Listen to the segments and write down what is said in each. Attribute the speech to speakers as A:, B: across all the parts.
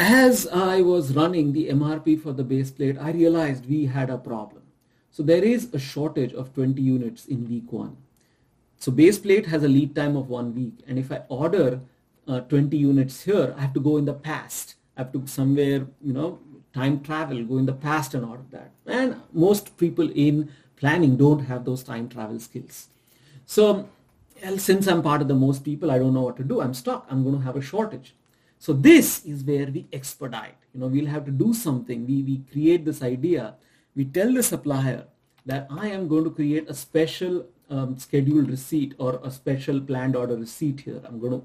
A: as I was running the MRP for the base plate, I realized we had a problem. So there is a shortage of 20 units in week 1. So base plate has a lead time of 1 week, and if I order 20 units here, I have to go in the past. I have to somewhere, time travel, go in the past and order that. And most people in planning don't have those time travel skills. So since I'm part of the most people, I don't know what to do. I'm stuck. I'm going to have a shortage. So this is where we expedite. We'll have to do something. We create this idea. We tell the supplier that I am going to create a special scheduled receipt or a special planned order receipt here. I'm going to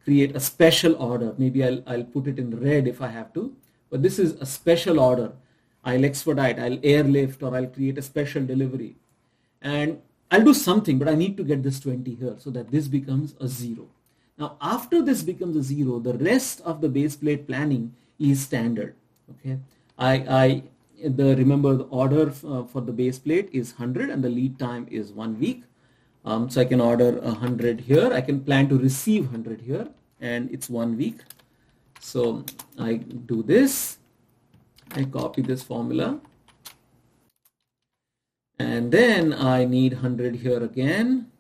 A: create a special order. Maybe I'll put it in red if I have to. But this is a special order. I'll expedite, I'll airlift, or I'll create a special delivery. And I'll do something, but I need to get this 20 here so that this becomes a 0. Now, after this becomes a 0, the rest of the base plate planning is standard. Okay, remember the order for the base plate is 100 and the lead time is 1 week. So I can order 100 here. I can plan to receive 100 here, and it's 1 week. So I do this. I copy this formula. And then I need 100 here again.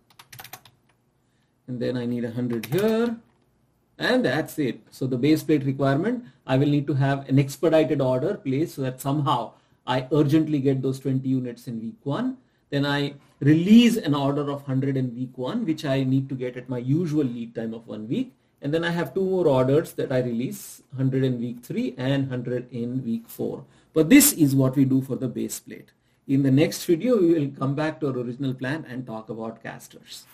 A: And then I need 100 here. And that's it. So the base plate requirement, I will need to have an expedited order placed so that somehow I urgently get those 20 units in week 1. Then I release an order of 100 in week 1, which I need to get at my usual lead time of 1 week. And then I have 2 more orders that I release, 100 in week 3 and 100 in week 4. But this is what we do for the base plate. In the next video, we will come back to our original plan and talk about casters.